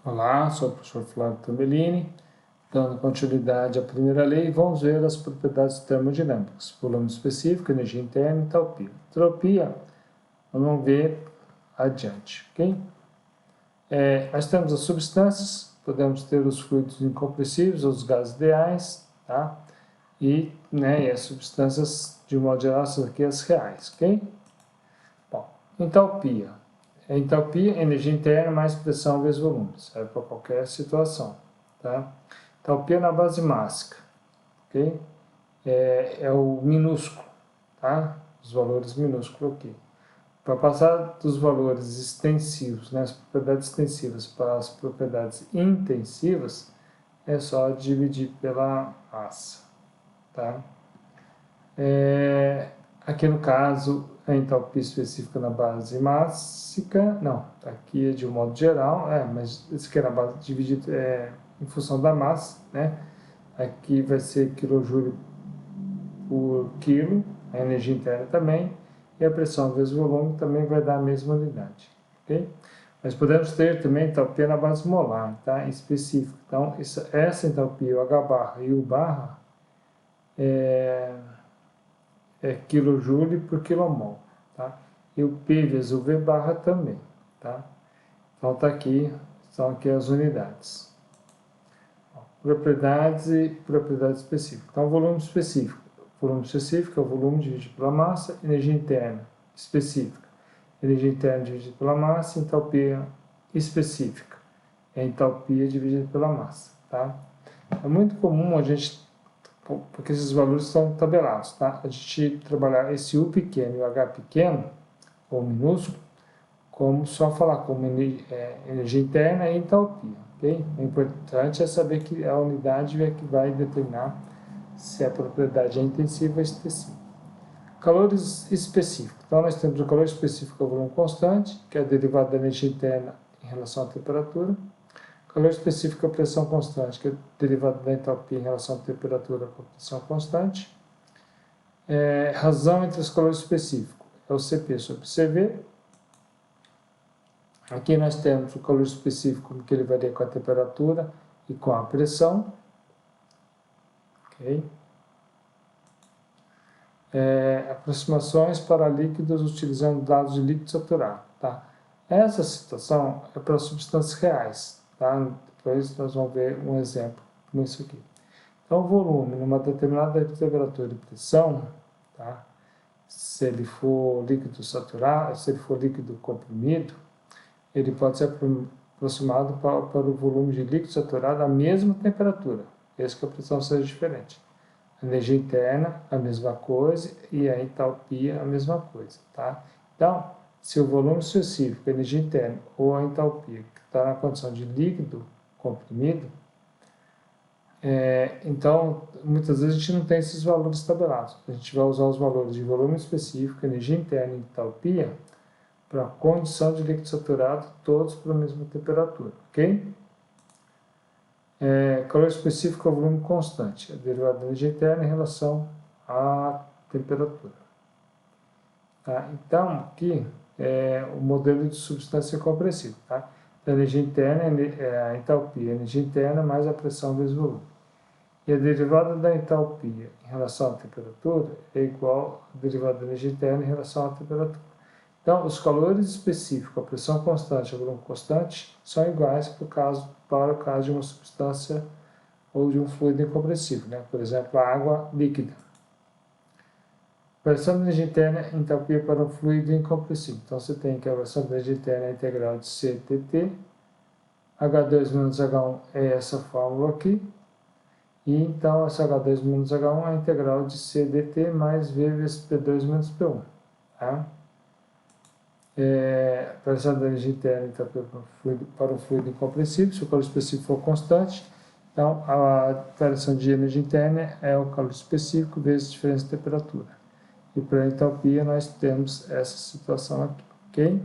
Olá, sou o professor Flávio Tambellini, dando continuidade à primeira lei, vamos ver as propriedades termodinâmicas, volume específico, energia interna e entalpia. Entropia, vamos ver adiante, ok? Nós temos as substâncias, podemos ter os fluidos incompressíveis, os gases ideais, tá? E as substâncias, de um modo geral, são aqui as reais, ok? Bom, entalpia. Entalpia, energia interna mais pressão vezes volume, serve para qualquer situação, tá? Entalpia na base mássica, ok? É o minúsculo, tá? Os valores minúsculos aqui. Para passar dos valores extensivos, as propriedades extensivas para as propriedades intensivas, é só dividir pela massa, tá? Aqui no caso, a entalpia específica na base mássica, não, aqui é de um modo geral, mas isso aqui é na base dividido em função da massa, né? Aqui vai ser kJ por quilo, a energia interna também, e a pressão vezes o volume também vai dar a mesma unidade, ok? Mas podemos ter também entalpia na base molar, tá? Em específico. Então, essa entalpia, o H barra e o barra, é kJ por quilomol, tá? E o P vezes o V barra também, tá? Então, são aqui as unidades. Propriedades e propriedades específicas. Então, volume específico. Volume específico é o volume dividido pela massa, energia interna específica. Energia interna dividida pela massa, entalpia específica. É entalpia dividida pela massa, tá? É muito comum a gente, porque esses valores são tabelados, tá? A gente trabalhar esse U pequeno e o H pequeno, ou minúsculo, como só falar como energia interna e entalpia, ok? O importante é saber que a unidade é que vai determinar se a propriedade é intensiva ou extensiva. Calores específicos. Então, nós temos o calor específico, é o volume constante, que é derivado da energia interna em relação à temperatura. Calor específico é a pressão constante, que é derivado da entalpia em relação à temperatura com pressão constante. Razão entre os calores específicos é o Cp sobre Cv. Aqui nós temos o calor específico, que ele varia com a temperatura e com a pressão. Ok? Aproximações para líquidos utilizando dados de líquido saturado. Tá? Essa situação é para substâncias reais. Tá? Depois nós vamos ver um exemplo com isso aqui. Então, o volume numa determinada temperatura e pressão, tá? Se ele for líquido saturado, se ele for líquido comprimido, ele pode ser aproximado para o volume de líquido saturado à mesma temperatura, desde que a pressão seja diferente. A energia interna, a mesma coisa, e a entalpia, a mesma coisa, tá? Então, se o volume específico, a energia interna ou a entalpia, que está na condição de líquido comprimido, então, muitas vezes a gente não tem esses valores tabelados. A gente vai usar os valores de volume específico, energia interna e entalpia para a condição de líquido saturado, todos para a mesma temperatura, ok? Calor específico é o volume constante, é derivado da energia interna em relação à temperatura. Tá? Então, aqui é o modelo de substância compressível. Tá? A energia interna é a entalpia, a energia interna mais a pressão vezes o volume. E a derivada da entalpia em relação à temperatura é igual à derivada da energia interna em relação à temperatura. Então, os calores específicos, a pressão constante e o volume constante são iguais para o caso de uma substância ou de um fluido incompressível, né? Por exemplo, a água líquida. Variação da energia interna, entalpia para um fluido incompressível. Então, você tem que a variação da energia interna é a integral de C dt, H2 menos H1 é essa fórmula aqui, e então essa H2 menos H1 é a integral de C dt mais V vezes P2 menos P1. Tá? Variação da energia interna para um fluido incompressível, se o calor específico for constante, então a variação de energia interna é o calor específico vezes a diferença de temperatura. E para a entalpia nós temos essa situação aqui, ok?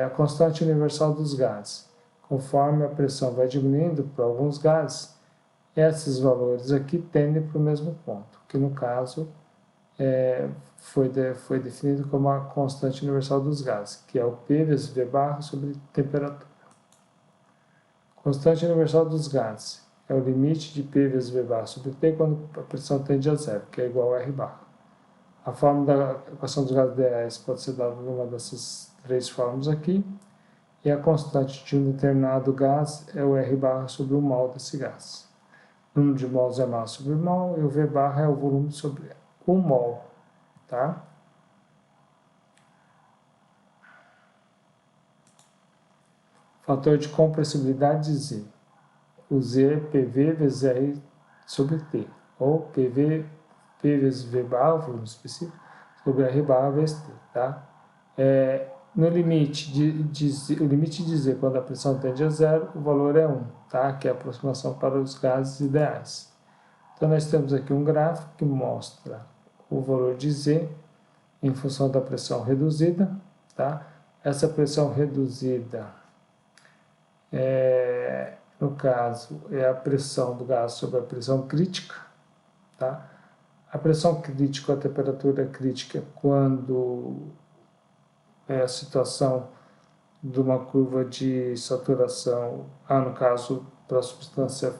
A constante universal dos gases. Conforme a pressão vai diminuindo para alguns gases, esses valores aqui tendem para o mesmo ponto, que no caso foi definido como a constante universal dos gases, que é o P vezes V barra sobre temperatura. Constante universal dos gases é o limite de P vezes V barra sobre T quando a pressão tende a zero, que é igual a R barra. A fórmula da equação dos gases ideais pode ser dada numa dessas três fórmulas aqui, e a constante de um determinado gás é o R barra sobre o mol desse gás. O número de mols é massa sobre mol, e o V barra é o volume sobre o mol, tá? Fator de compressibilidade de Z. O Z é PV vezes R sobre T, ou PV, P vezes V barra, volume específico, sobre R barra vezes T, tá? No limite o limite de Z, quando a pressão tende a zero, o valor é 1, tá? Que é a aproximação para os gases ideais. Então, nós temos aqui um gráfico que mostra o valor de Z em função da pressão reduzida, tá? Essa pressão reduzida, no caso, é a pressão do gás sobre a pressão crítica, tá? A pressão crítica, a temperatura crítica, quando é a situação de uma curva de saturação, no caso, para a substância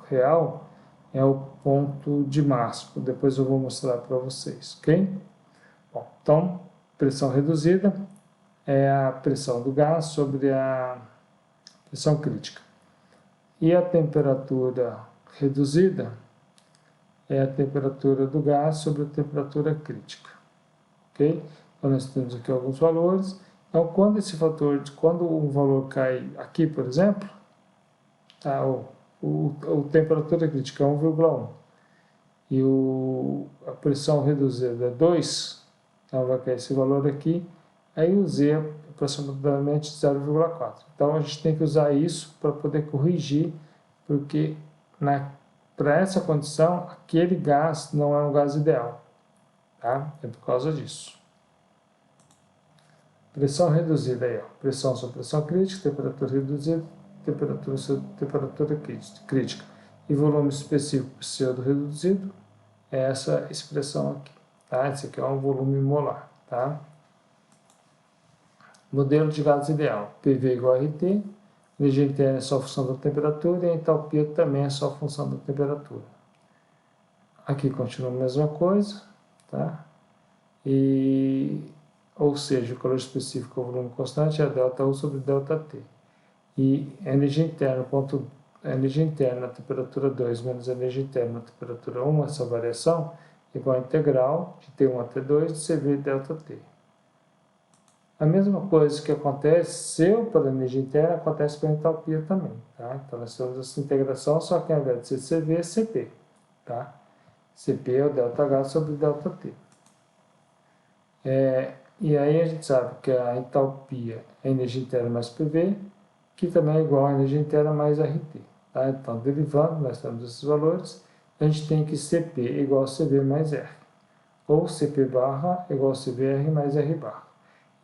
real, é o ponto de máximo. Depois eu vou mostrar para vocês, ok? Bom, então, pressão reduzida é a pressão do gás sobre a pressão crítica. E a temperatura reduzida é a temperatura do gás sobre a temperatura crítica, ok? Então, nós temos aqui alguns valores. Então, quando um valor cai aqui, por exemplo, tá, a temperatura crítica é 1,1 e a pressão reduzida é 2, então vai cair esse valor aqui, aí o Z é aproximadamente 0,4. Então, a gente tem que usar isso para poder corrigir, porque para essa condição, aquele gás não é um gás ideal, tá? É por causa disso. Pressão reduzida aí, ó. Pressão sobre pressão crítica, temperatura reduzida, temperatura sobre temperatura crítica. E volume específico pseudo reduzido é essa expressão aqui, tá? Esse aqui é um volume molar, tá? Modelo de gás ideal, PV igual a RT, energia interna é só função da temperatura e a entalpia também é só função da temperatura. Aqui continua a mesma coisa, tá? Ou seja, o calor específico é o volume constante é ΔU sobre ΔT. E a energia interna, a energia interna na temperatura 2 menos a energia interna na temperatura 1, essa variação, é igual a integral de T1 até 2 de CV ΔT. A mesma coisa que aconteceu para a energia interna, acontece para a entalpia também, tá? Então, nós temos essa integração, só que ao invés de ser CV, é CP, tá? CP é o ΔH sobre ΔT. E aí a gente sabe que a entalpia é energia interna mais PV, que também é igual a energia interna mais RT. Tá? Então, derivando, nós temos esses valores, a gente tem que CP igual a CV mais R, ou CP barra igual a CVR mais R barra.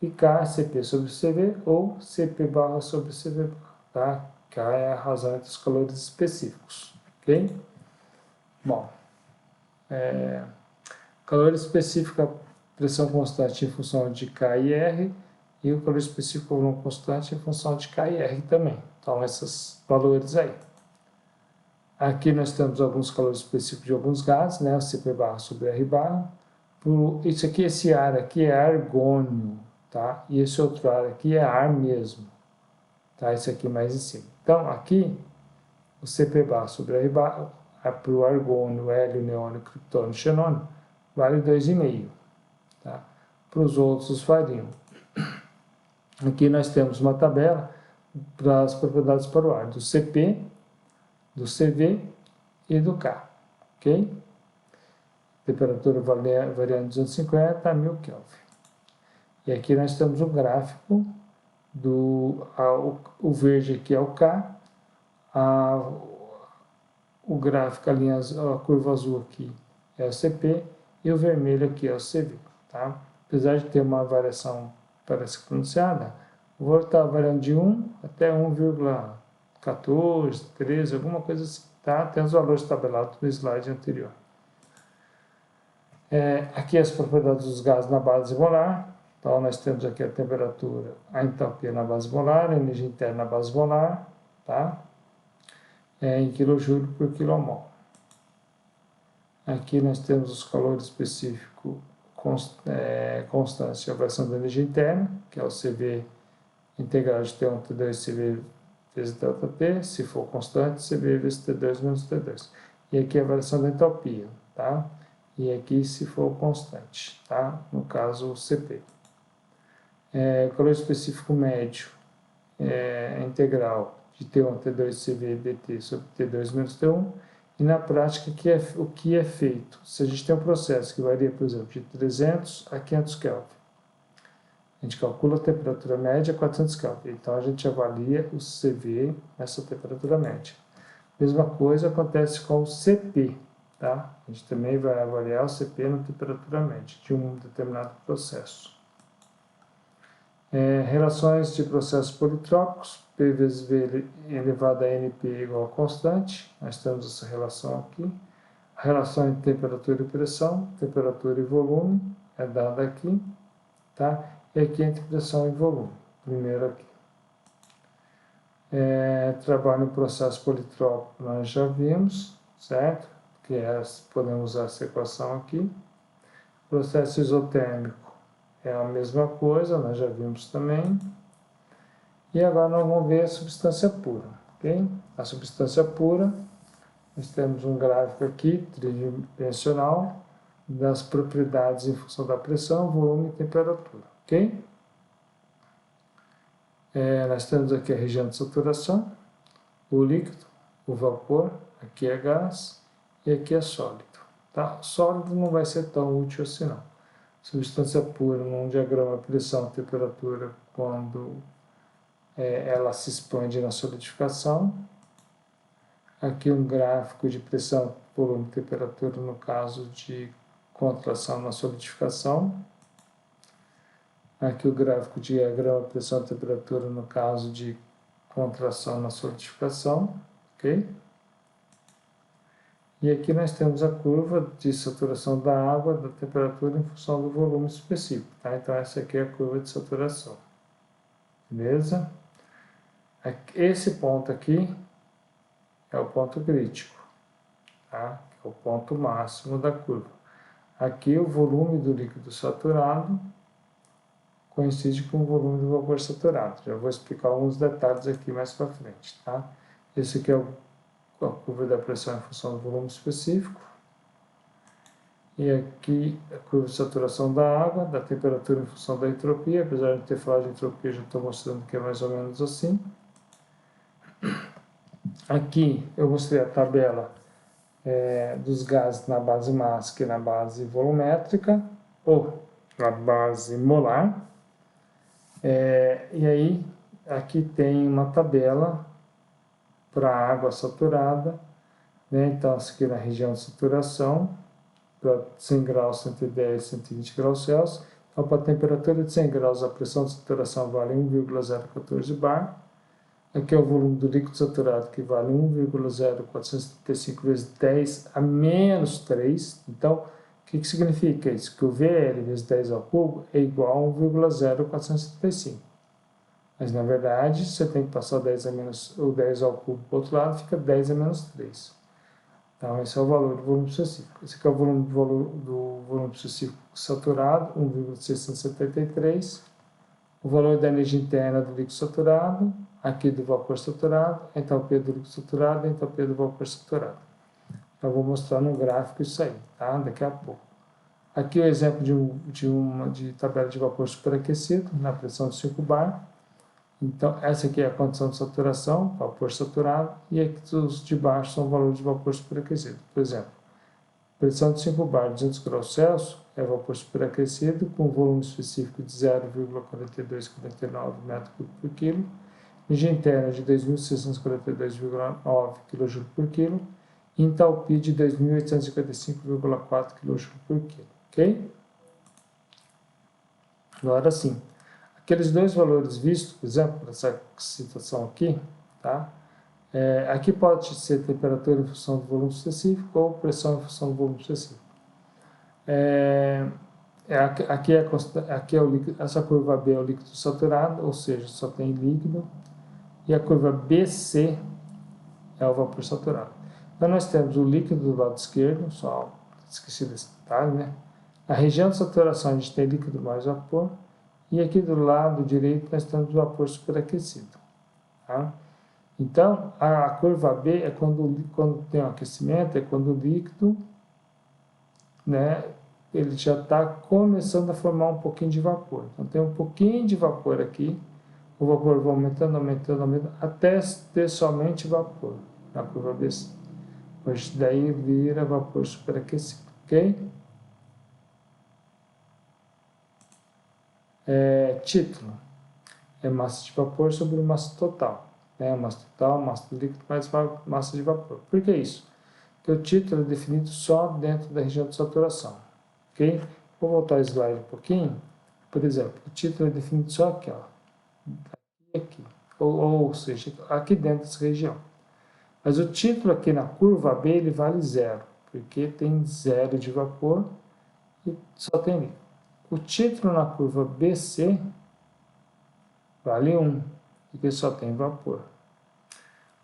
E K é CP sobre CV ou CP barra sobre CV barra. Tá? K é a razão entre os calores específicos. Ok? Bom, calor específico, pressão constante em função de K e R, e o calor específico volume constante em função de K e R também. Então, esses valores aí. Aqui nós temos alguns calores específicos de alguns gases, né? O CP barra sobre R barra. Isso aqui, esse ar aqui é argônio, tá? E esse outro ar aqui é ar mesmo, tá? Esse aqui mais em cima. Então, aqui, o CP barra sobre R barra, para o argônio, hélio, neônio, criptônio, xenônio, vale 2,5. Tá? Para os outros variam. Aqui nós temos uma tabela para as propriedades para o ar, do CP, do CV e do K. Ok? Temperatura variando de 250 a 1000 Kelvin. E aqui nós temos um gráfico o verde aqui é o K, o gráfico, a curva azul aqui é o CP e o vermelho aqui é o CV. Tá? Apesar de ter uma variação, parece pronunciada, o valor está variando de 1 até 1,14, 13, alguma coisa assim. Tá? Tem os valores tabelados no slide anterior. Aqui as propriedades dos gases na base molar. Então, nós temos aqui a temperatura, a entalpia na base molar, a energia interna na base molar, tá? Em kJ por quilomol. Aqui nós temos os calores específicos constantes, a variação da energia interna, que é o CV integral de T1, T2, CV vezes ΔT, se for constante, CV vezes T2 menos T2. E aqui a variação da entalpia, tá? E aqui se for constante, tá? No caso, o CP. Calor específico médio integral de T1, T2, CV, dt sobre T2 menos T1. E na prática, o que é feito? Se a gente tem um processo que varia, por exemplo, de 300 a 500 Kelvin, a gente calcula a temperatura média a 400 Kelvin. Então, a gente avalia o CV nessa temperatura média. Mesma coisa acontece com o CP, tá? A gente também vai avaliar o CP na temperatura média de um determinado processo. Relações de processos politrópicos, P vezes V elevado a NP igual a constante. Nós temos essa relação aqui. A relação entre temperatura e pressão, temperatura e volume, é dada aqui, tá? E aqui entre pressão e volume, primeiro aqui. Trabalho em processo politrópico, nós já vimos, certo? Que podemos usar essa equação aqui. Processo isotérmico é a mesma coisa, nós já vimos também. E agora nós vamos ver a substância pura, ok? A substância pura, nós temos um gráfico aqui, tridimensional, das propriedades em função da pressão, volume e temperatura, ok? Nós temos aqui a região de saturação, o líquido, o vapor, aqui é gás e aqui é sólido. Tá? O sólido não vai ser tão útil assim não. Substância pura, num diagrama pressão, temperatura, quando ela se expande na solidificação. Aqui um gráfico de pressão, volume e temperatura no caso de contração na solidificação. Aqui o gráfico de diagrama pressão e temperatura no caso de contração na solidificação, ok? E aqui nós temos a curva de saturação da água, da temperatura em função do volume específico, tá? Então essa aqui é a curva de saturação, beleza? Esse ponto aqui é o ponto crítico, tá? É o ponto máximo da curva. Aqui o volume do líquido saturado coincide com o volume do vapor saturado. Já vou explicar alguns detalhes aqui mais para frente, tá? Esse aqui é a curva da pressão em função do volume específico. E aqui a curva de saturação da água, da temperatura em função da entropia. Apesar de ter falado de entropia, já estou mostrando que é mais ou menos assim. Aqui eu mostrei a tabela dos gases na base mássica e na base volumétrica, ou na base molar. E aí, aqui tem uma tabela para a água saturada, né? Então, aqui na região de saturação, para 100 graus, 110, 120 graus Celsius. Então, para a temperatura de 100 graus, a pressão de saturação vale 1,014 bar. Aqui é o volume do líquido saturado, que vale 1,0435 vezes 10 a menos 3. Então, o que significa isso? Que o VL vezes 10 ao cubo é igual a 1,0435. Mas, na verdade, você tem que passar o 10 ao cubo para o outro lado, fica 10 a menos 3. Então, esse é o valor do volume específico. Esse aqui é o volume do volume específico saturado, 1,673. O valor da energia interna do líquido saturado, aqui do vapor saturado, a entalpia do líquido saturado e a entalpia do vapor saturado. Eu vou mostrar no gráfico isso aí, tá? Daqui a pouco. Aqui o exemplo de tabela de vapor superaquecido, na pressão de 5 bar. Então, essa aqui é a condição de saturação, vapor saturado, e aqui os de baixo são valores de vapor superaquecido. Por exemplo, pressão de 5 bar, 200 graus Celsius, é vapor superaquecido com volume específico de 0,4249 m3 por quilo, energia interna de 2.642,9 kJ por quilo, e entalpia de 2.855,4 kJ por quilo, ok? Agora sim, aqueles dois valores vistos, por exemplo, nessa situação aqui, tá? Aqui pode ser temperatura em função do volume específico ou pressão em função do volume específico. Aqui é o líquido, essa curva B é o líquido saturado, ou seja, só tem líquido, e a curva BC é o vapor saturado. Então nós temos o líquido do lado esquerdo, só esqueci desse detalhe, né? Na região de saturação a gente tem líquido mais vapor, e aqui do lado direito nós temos o vapor superaquecido. Tá? Então a curva B é quando tem um aquecimento, é quando o líquido, né, ele já está começando a formar um pouquinho de vapor. Então tem um pouquinho de vapor aqui, o vapor vai aumentando, aumentando, aumentando, até ter somente vapor na curva BC. Pois daí vira vapor superaquecido, ok? Título é massa de vapor sobre massa total. Né? Massa total, massa do líquido mais massa de vapor. Por que isso? Porque o título é definido só dentro da região de saturação. Ok? Vou voltar o slide um pouquinho. Por exemplo, o título é definido só aqui, ó. Aqui. Ou seja, aqui dentro dessa região. Mas o título aqui na curva B, ele vale 0, porque tem 0 de vapor e só tem líquido. O título na curva BC vale 1, porque só tem vapor.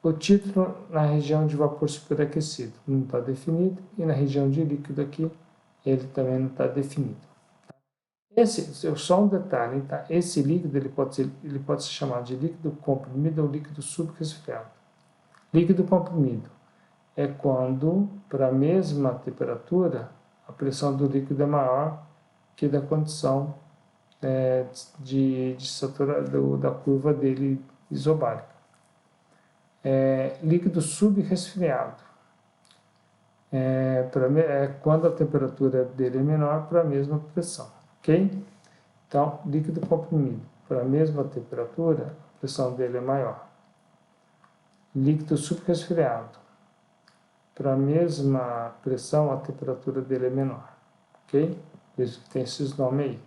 O título na região de vapor superaquecido não está definido, e na região de líquido aqui, ele também não está definido. Só um detalhe, tá? Esse líquido ele pode ser chamado de líquido comprimido ou líquido subresfriado. Líquido comprimido é quando, para a mesma temperatura, a pressão do líquido é maior que da condição da curva dele isobárica. Líquido subresfriado é quando a temperatura dele é menor para a mesma pressão, ok? Então, líquido comprimido, para a mesma temperatura, a pressão dele é maior. Líquido subresfriado, para a mesma pressão, a temperatura dele é menor, ok? Por isso que tem esses nomes aí.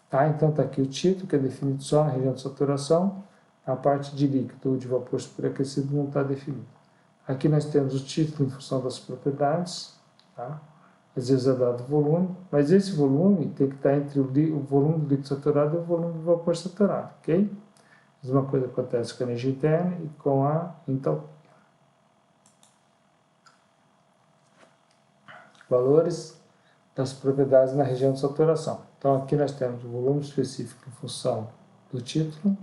Tá? Então, está aqui o título, que é definido só na região de saturação. A parte de líquido ou de vapor superaquecido não está definido. Aqui nós temos o título em função das propriedades, tá? Às vezes é dado volume, mas esse volume tem que estar entre o volume do líquido saturado e o volume do vapor saturado, ok? A mesma coisa acontece com a energia interna e com a entalpia. Valores das propriedades na região de saturação. Então aqui nós temos o volume específico em função do título,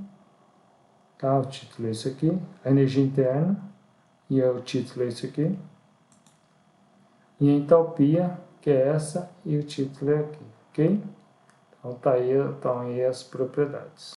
tá? O título é isso aqui, a energia interna, e o título é isso aqui, e a entalpia, que é essa, e o título é aqui, ok? Então estão aí as propriedades.